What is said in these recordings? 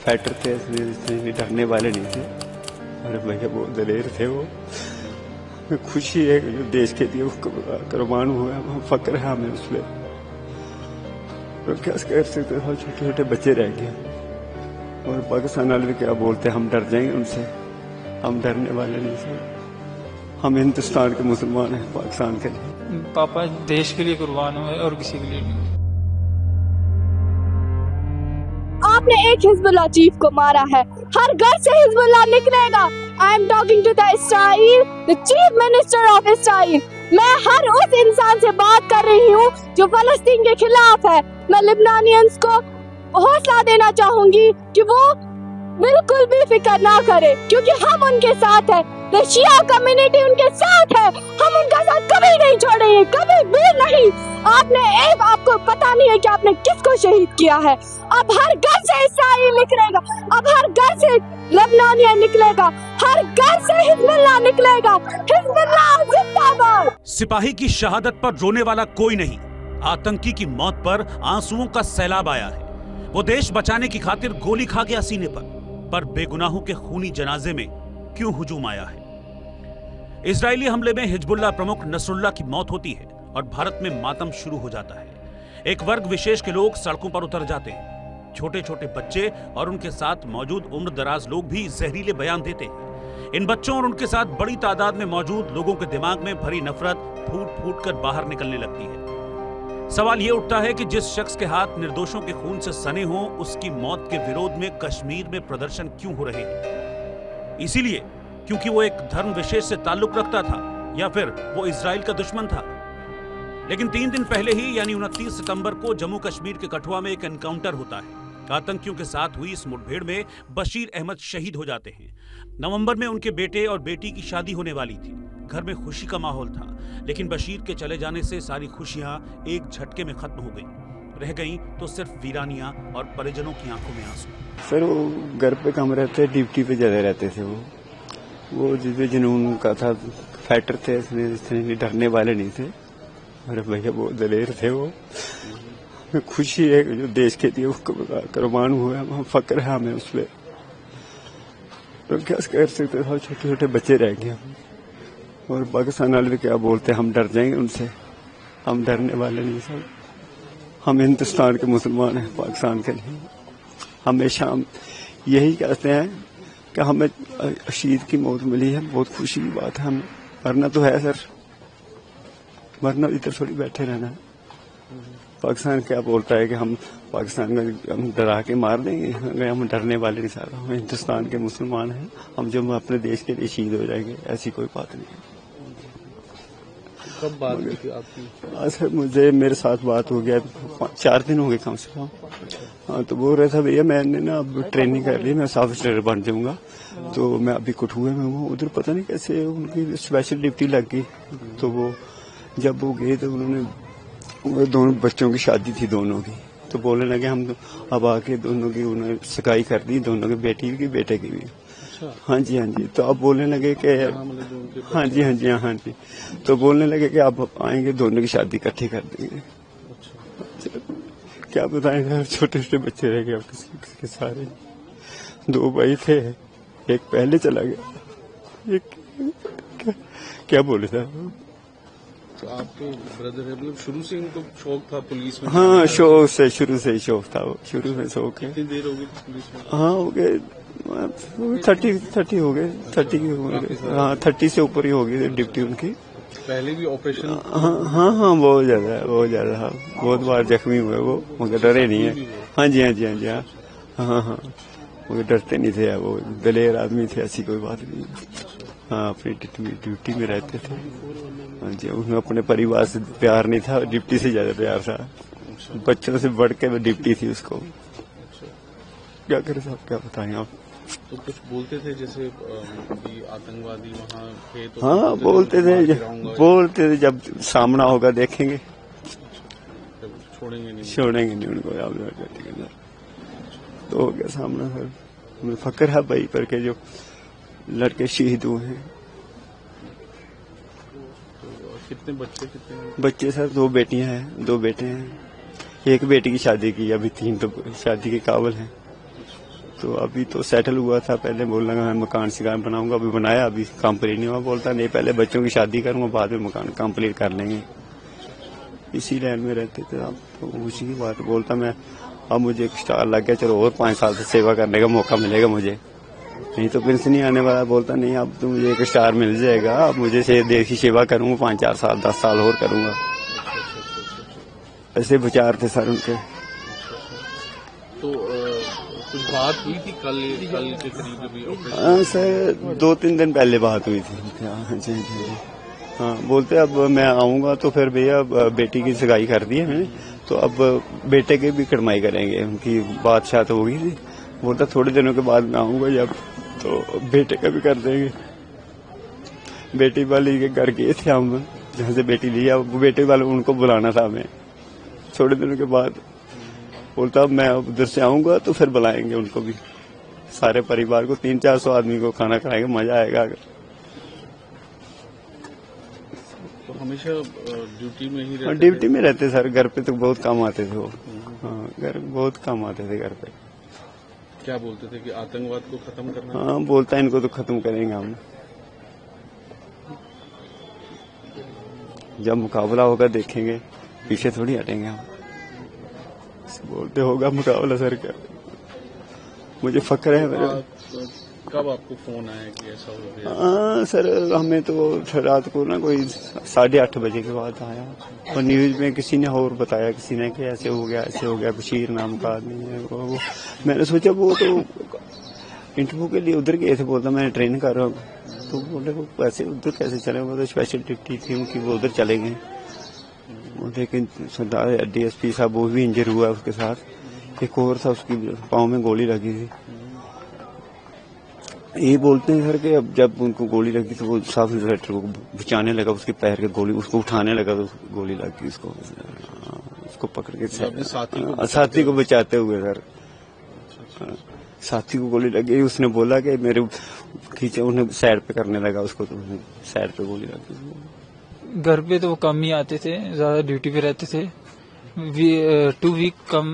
Fighter थे, इसलिए डरने वाले नहीं थे। अरे भैया बहुत दलेर थे वो। खुशी है जो देश के लिए कुर्बान हुआ, फक्र है हमें उस पर। तो क्या कर सकते, छोटे छोटे बच्चे रह गए। और पाकिस्तान वाले भी क्या बोलते, हम डर जाएंगे उनसे, हम डरने वाले नहीं थे। हम हिंदुस्तान के मुसलमान हैं, पाकिस्तान के लिए। पापा देश के लिए कुर्बान हुए और किसी के लिए नहीं। आपने एक हिजबुल्लाह चीफ को मारा है, हर घर से हिजबुल्लाह निकलेगा। I am talking to the Israel, the chief minister of Israel. मैं हर उस इंसान से बात कर रही हूँ जो फलस्तीन के खिलाफ है। मैं लिबनानियंस को हौसला देना चाहूंगी कि वो बिल्कुल भी फिक्र ना करे, क्योंकि हम उनके साथ हैं। द शिया कम्युनिटी उनके साथ है, हम उनका साथ कभी नहीं छोड़ेंगे, कभी भी नहीं। आपको पता नहीं है कि आपने किसको शहीद किया है। अब हर घर से इस्राइल निकलेगा, अब हर घर से लेबनानिया निकलेगा, हर घर से हिजबुल्लाह निकलेगा। हिजबुल्लाह जिंदाबाद। सिपाही की शहादत पर रोने वाला कोई नहीं, आतंकी की मौत पर आंसुओं का सैलाब आया है। वो देश बचाने की खातिर गोली खा गया सीने पर बेगुनाहों के खूनी जनाजे में क्यों हुजूम आया है? इजरायली हमले में हिजबुल्लाह प्रमुख नसरुल्लाह की मौत होती है और भारत में मातम शुरू हो जाता है। एक वर्ग विशेष के लोग सड़कों पर उतर जाते हैं। छोटे छोटे बच्चे और उनके साथ मौजूद उम्र दराज लोग भी जहरीले बयान देते हैं। इन बच्चों और उनके साथ बड़ी तादाद में मौजूद लोगों के दिमाग में भरी नफरत फूट फूट कर बाहर निकलने लगती है। सवाल ये उठता है कि जिस शख्स के हाथ निर्दोषों के खून से सने हों, उसकी मौत के विरोध में कश्मीर में प्रदर्शन क्यों हो रहे हैं? इसीलिए क्योंकि वो एक धर्म विशेष से ताल्लुक रखता था, या फिर वो इजराइल का दुश्मन था? लेकिन 3 दिन पहले ही यानी 29 सितंबर को जम्मू कश्मीर के कठुआ में एक एनकाउंटर होता है। आतंकियों के साथ हुई इस मुठभेड़ में बशीर अहमद शहीद हो जाते हैं। नवंबर में उनके बेटे और बेटी की शादी होने वाली थी। घर में खुशी का माहौल था, लेकिन बशीर के चले जाने से सारी खुशियां एक झटके में खत्म हो गई। रह गई तो सिर्फ वीरानियां और परिजनों की आंखों में आंसू। सर वो घर पे कम रहते, ड्यूटी पे ज्यादा रहते थे। वो जिसमें जुनून का था, फाइटर थे, इसलिए डरने वाले नहीं थे। अरे भैया बहुत दलेर थे वो। खुशी है जो देश के लिए कुर्बान हुआ, फक्र है हमें उस पर। तो क्या कर सकते, छोटे छोटे बच्चे रह गए। और पाकिस्तान वाले भी क्या बोलते, हम डर जाएंगे उनसे, हम डरने वाले नहीं सर। हम हिंदुस्तान के मुसलमान हैं, पाकिस्तान के लिए। हमेशा हम यही कहते हैं कि हमें शहीद की मौत मिली है, बहुत खुशी की बात है। हमें मरना तो है सर, मरना इधर थोड़ी बैठे रहना है। पाकिस्तान क्या बोलता है कि हम पाकिस्तान में हम डरा के मार देंगे, हम डरने वाले नहीं सर। हम हिंदुस्तान के मुसलमान हैं, हम जब अपने देश के लिए शहीद हो जाएंगे, ऐसी कोई बात नहीं है। कब बात हुई थी आपकी? सर मुझे मेरे साथ बात हो गया 4 दिन हो गए कम से कम। हाँ तो बोल रहा था भैया मैंने ना अब ट्रेनिंग कर ली, मैं सब ऑफिसर बन जाऊंगा। तो मैं अभी कठुए में हूँ, उधर पता नहीं कैसे उनकी स्पेशल ड्यूटी लग गई। तो वो जब वो गए तो उन्होंने दोनों बच्चों की शादी थी दोनों की, तो बोलने लगे हम अब आके दोनों की उन्होंने सगाई कर दी, दोनों की, बेटी की बेटे की भी। हाँ जी हाँ जी। तो अब बोलने लगे कि हाँ जी हाँ जी हाँ जी। तो बोलने लगे कि आप आएंगे, दोनों की शादी इकट्ठी कर देंगे। क्या बताएं, छोटे छोटे बच्चे रह गए किसी के सारे। 2 भाई थे, एक पहले चला गया, एक क्या बोले था। तो आपके ब्रदर है, मतलब शुरू से इनको शौक था पुलिस में? हाँ शौक से, शुरू से ही शौक था वो, शुरू में शौक है। कितनी देर हो गई पुलिस में? हाँ हो गए 30 हो गए, 30 की हो गए। हाँ 30 से ऊपर ही हो गई ड्यूटी उनकी। पहले भी ऑपरेशन? हाँ बहुत ज्यादा, बहुत बार जख्मी हुए वो, मगर डरे नहीं है। हाँ जी हाँ जी हाँ जी हाँ हाँ, मगर डरते नहीं थे वो, दलेर आदमी थे, ऐसी कोई बात नहीं। हाँ अपनी ड्यूटी में रहते थे। हाँ जी, उन्हें अपने परिवार से प्यार नहीं था, ड्यूटी से ज्यादा प्यार था। बच्चों से बढ़ के ड्यूटी थी उसको। क्या करे साहब, क्या बताएं आप। तो कुछ बोलते थे जैसे कि आतंकवादी वहाँ थे? तो हाँ बोलते थे जब सामना होगा देखेंगे, छोड़ेंगे नहीं उनको। तो हो गया सामना सर। हमें फक्र है भाई पर के जो लड़के शहीद हुए हैं। कितने बच्चे सर 2 बेटियां हैं, 2 बेटे हैं। एक बेटी की शादी की, अभी 3 तो शादी के काबिल हैं। तो अभी तो सेटल हुआ था, पहले बोल लगा मैं मकान शिकान बनाऊंगा, अभी बनाया, अभी कंप्लीट नहीं हुआ। बोलता नहीं पहले बच्चों की शादी करूंगा, बाद में मकान कंप्लीट कर लेंगे। इसी लाइन में रहते थे आप, तो उसी की बात बोलता मैं अब मुझे एक स्टार लग गया, चलो और 5 साल से सेवा करने का मौका मिलेगा मुझे, नहीं तो पेंशन नहीं आने वाला। बोलता नहीं अब तो मुझे एक स्टार मिल जाएगा, अब मुझे से देश की सेवा करूंगा 5-4 साल 10 साल और करूंगा। ऐसे विचार थे सर उनके। तो कुछ बात हुई थी कल के करीब अभी ऑपरेशन? हाँ सर, 2-3 दिन पहले बात हुई थी। हाँ जी जी। हाँ बोलते अब मैं आऊंगा तो फिर भैया बेटी की सगाई कर दी है मैंने, तो अब बेटे की भी कड़माई करेंगे, उनकी बात हो गई थी। बोलता थोड़े दिनों के बाद मैं आऊंगा जब, तो बेटे का भी कर देंगे। बेटी वाली के घर गए थे हम, जहाँ से बेटी लिया, वो बेटे वाले उनको बुलाना था हमें थोड़े दिनों के बाद। बोलता अब मैं उधर से आऊंगा तो फिर बुलाएंगे उनको भी, सारे परिवार को 300-400 आदमी को खाना खिलाएंगे, मजा आएगा। तो हमेशा ड्यूटी में ही रहते? ड्यूटी में रहते सर, घर पे तो बहुत कम आते थे वो। हाँ घर बहुत कम आते थे घर पे। क्या बोलते थे कि आतंकवाद को खत्म करना? हाँ बोलता है इनको तो खत्म करेंगे हम, जब मुकाबला होगा देखेंगे, पीछे थोड़ी हटेंगे हम। बोलते होगा मुकाबला सर का, मुझे फक्र है मेरे। कब आपको फोन आया कि ऐसा हो गया? हाँ सर, हमें तो रात को ना कोई 8:30 बजे के बाद आया, और न्यूज में किसी ने और बताया, किसी ने कि ऐसे हो गया, बशीर नाम का आदमी है वो। मैंने सोचा वो तो इंटरव्यू के लिए उधर गए थे, बोलता मैं ट्रेन कर रहा हूँ, तो बोले वो ऐसे उधर कैसे चले, वो तो स्पेशल ड्यूटी थी उनकी, वो उधर चले गए। लेकिन सरदार DSP साहब वो भी इंजर हुआ उसके साथ, एक और था उसकी पाँव में गोली लगी थी। ये बोलते हैं सर कि अब जब उनको गोली लगी तो वो सब इंस्पेक्टर को बचाने लगा, उसके पैर के गोली उसको उठाने लगा तो गोली लग गई उसको पकड़ के साथी को बचाते हुए सर, साथी को गोली लग गई। उसने बोला कि मेरे खींचे, उन्हें साइड पे करने लगा उसको, तो साइड पे गोली लग गई। घर पे तो वो कम ही आते थे, ज्यादा ड्यूटी पे रहते थे। 2 वीक कम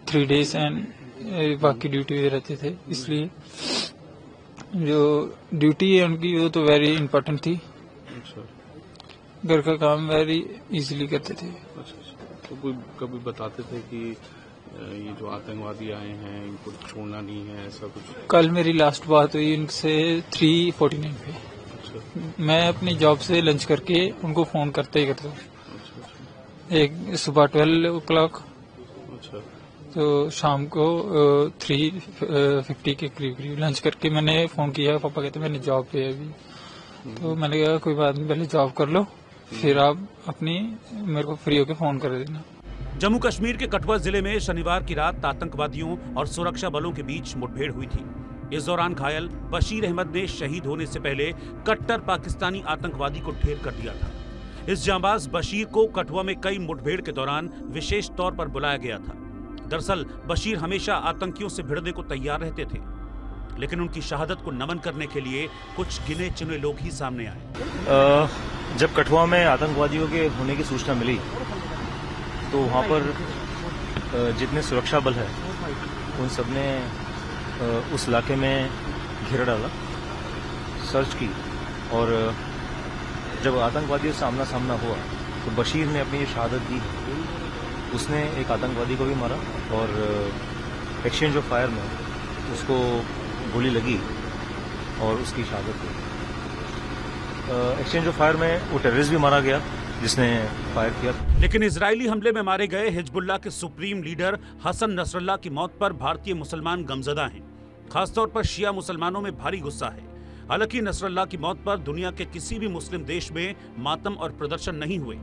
3 days एंड बाकी ड्यूटी पे रहते थे। इसलिए जो ड्यूटी है उनकी वो तो वेरी इम्पोर्टेंट थी। अच्छा। घर का काम वेरी इजीली करते थे। अच्छा। तो कोई कभी बताते थे कि ये जो आतंकवादी आए हैं इनको छोड़ना नहीं है, ऐसा कुछ? कल मेरी लास्ट बात हुई उनसे 3:49 पे। अच्छा। मैं अपनी जॉब से लंच करके उनको फोन करते ही करता हूँ। अच्छा। एक सुबह 12 o'clock, अच्छा। तो शाम को 3:50 के करीब लंच करके मैंने फोन किया। पापा कहते मैंने जॉब पे है अभी, तो मैंने कहा कोई बात नहीं, पहले जॉब कर लो, फिर आप अपनी मेरे को फ्री होकर फोन कर देना। जम्मू कश्मीर के कठुआ जिले में शनिवार की रात आतंकवादियों और सुरक्षा बलों के बीच मुठभेड़ हुई थी। इस दौरान घायल बशीर अहमद ने शहीद होने से पहले कट्टर पाकिस्तानी आतंकवादी को ढेर कर दिया था। इस जांबाज बशीर को कठुआ में कई मुठभेड़ के दौरान विशेष तौर पर बुलाया गया था। दरअसल बशीर हमेशा आतंकियों से भिड़ने को तैयार रहते थे, लेकिन उनकी शहादत को नमन करने के लिए कुछ गिने चुने लोग ही सामने आए। जब कठुआ में आतंकवादियों के होने की सूचना मिली तो वहां पर जितने सुरक्षा बल है उन सब ने उस इलाके में घेरा डाला, सर्च की, और जब आतंकवादियों से आमना सामना हुआ तो बशीर ने अपनी शहादत दी। उसने एक आतंकवादी को भी मारा और एक्सचेंज ऑफ फायर में उसको गोली लगी और उसकी शहादत हुई। एक्सचेंज ऑफ फायर में वो टेररिस्ट भी मारा गया जिसने फायर किया। लेकिन इजरायली हमले में मारे गए हिजबुल्लाह के सुप्रीम लीडर हसन नसरल्लाह की मौत पर भारतीय मुसलमान गमजदा हैं। खासतौर पर शिया मुसलमानों में भारी गुस्सा है। हालांकि नसरल्लाह की मौत पर दुनिया के किसी भी मुस्लिम देश में मातम और प्रदर्शन नहीं हुए,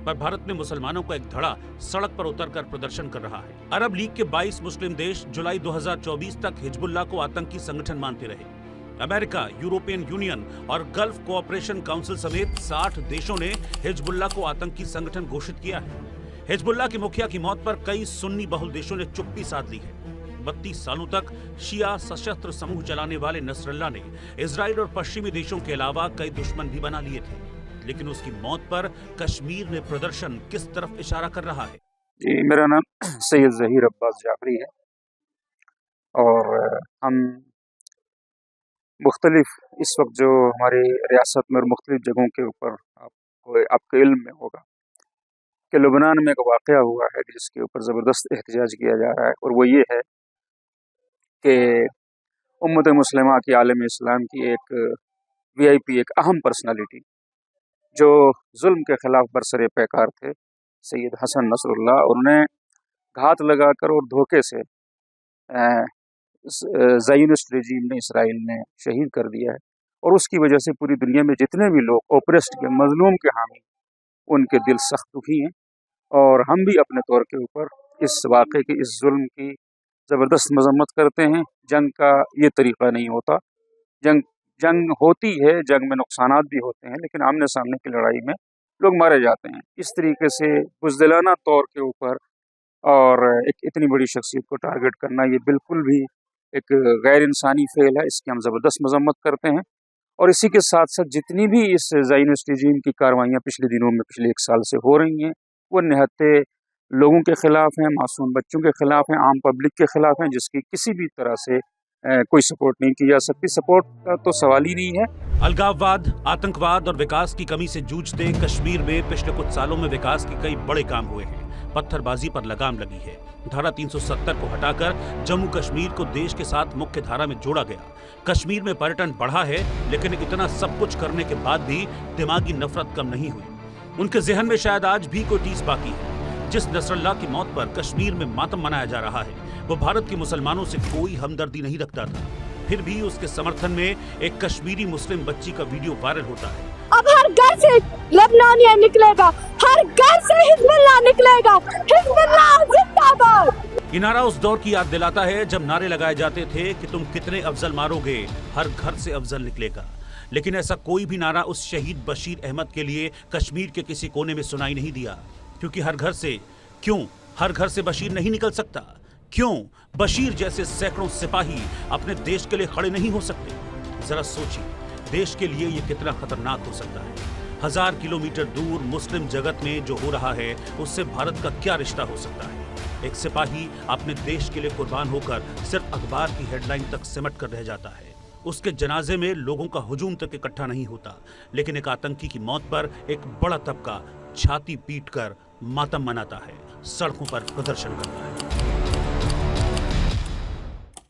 पर भारत में मुसलमानों का एक धड़ा सड़क पर उतरकर प्रदर्शन कर रहा है। अरब लीग के 22 मुस्लिम देश जुलाई 2024 तक हिजबुल्लाह को आतंकी संगठन मानते रहे। अमेरिका, यूरोपियन यूनियन और गल्फ कोऑपरेशन काउंसिल समेत 60 देशों ने हिजबुल्लाह को आतंकी संगठन घोषित किया है। हिजबुल्लाह के मुखिया की मौत पर कई सुन्नी बहुल देशों ने चुप्पी साध ली है। 32 सालों तक शिया सशस्त्र समूह चलाने वाले नसरल्लाह ने इजराइल और पश्चिमी देशों के अलावा कई दुश्मन भी बना लिए थे, लेकिन उसकी मौत पर कश्मीर में प्रदर्शन किस तरफ इशारा कर रहा है? जी, मेरा नाम सैयद जहीर अब्बास जाफरी है। और हम मुख्तलिफ इस वक्त जो हमारी रियासत में और मुख्तलिफ जगहों के ऊपर आपके इल्म में होगा कि लुबनान में एक वाक़या हुआ है जिसके ऊपर ज़बरदस्त एहतजाज किया जा रहा है, और वो ये है कि उम्मत मुस्लिमा की आलम इस्लाम की एक VIP, एक अहम पर्सनालिटी जो जुल्म के ख़िलाफ़ बरसरे पैकार थे, सैयद हसन नसरुल्लाह, उन्हें घात लगाकर और धोखे से ज़ायनिस्ट रजीम ने, इसराइल ने शहीद कर दिया है। और उसकी वजह से पूरी दुनिया में जितने भी लोग ओप्रेस्ड के, मजलूम के हामी, उनके दिल सख्त दुखी हैं। और हम भी अपने तौर के ऊपर इस वाक़े की, इस जुल्म की ज़बरदस्त मजम्मत करते हैं। जंग का ये तरीक़ा नहीं होता। जंग होती है, जंग में नुकसानात भी होते हैं, लेकिन आमने सामने की लड़ाई में लोग मारे जाते हैं। इस तरीके से बुज़दिलाना तौर के ऊपर और एक इतनी बड़ी शख्सियत को टारगेट करना, ये बिल्कुल भी एक गैर इंसानी फ़ेल है। इसकी हम ज़बरदस्त मजम्मत करते हैं। और इसी के साथ साथ जितनी भी इस ज़ायनिस्ट रजीम की कार्रवाइयाँ पिछले दिनों में, पिछले 1 साल से हो रही हैं, वो निहत्ते लोगों के ख़िलाफ़ हैं, मासूम बच्चों के ख़िलाफ़ हैं, आम पब्लिक के ख़िलाफ़ हैं, जिसकी किसी भी तरह से कोई सपोर्ट नहीं की जा सकती। सपोर्ट का तो सवाल ही नहीं है। अलगाववाद, आतंकवाद और विकास की कमी से जूझते कश्मीर में पिछले कुछ सालों में विकास के कई बड़े काम हुए हैं। पत्थरबाजी पर लगाम लगी है। धारा 370 को हटाकर जम्मू कश्मीर को देश के साथ मुख्य धारा में जोड़ा गया। कश्मीर में पर्यटन बढ़ा है, लेकिन इतना सब कुछ करने के बाद भी दिमागी नफरत कम नहीं हुई। उनके जहन में शायद आज भी कोई टीस बाकी है। जिस नसरुल्लाह की मौत पर कश्मीर में मातम मनाया जा रहा है, वो भारत के मुसलमानों से कोई हमदर्दी नहीं रखता था। फिर भी उसके समर्थन में एक कश्मीरी मुस्लिम बच्ची का वीडियो वायरल होता है। अब हर घर से लेबनानिया निकलेगा, हर घर से हिजबुल्लाह निकलेगा। हिजबुल्लाह जिंदाबाद। ये नारा उस दौर की याद दिलाता है जब नारे लगाए जाते थे कि तुम कितने अफजल मारोगे, हर घर से अफजल निकलेगा। लेकिन ऐसा कोई भी नारा उस शहीद बशीर अहमद के लिए कश्मीर के किसी कोने में सुनाई नहीं दिया। क्योंकि हर घर से बशीर नहीं निकल सकता? क्यों बशीर जैसे सैकड़ों सिपाही अपने देश के लिए खड़े नहीं हो सकते? जरा सोचिए, देश के लिए ये कितना खतरनाक हो सकता है। 1000 किलोमीटर दूर मुस्लिम जगत में जो हो रहा है, उससे भारत का क्या रिश्ता हो सकता है? एक सिपाही अपने देश के लिए कुर्बान होकर सिर्फ अखबार की हेडलाइन तक सिमट कर रह जाता है। उसके जनाजे में लोगों का हुजूम तक इकट्ठा नहीं होता, लेकिन एक आतंकी की मौत पर एक बड़ा तबका छाती पीटकर मातम मनाता है, सड़कों पर प्रदर्शन करता है।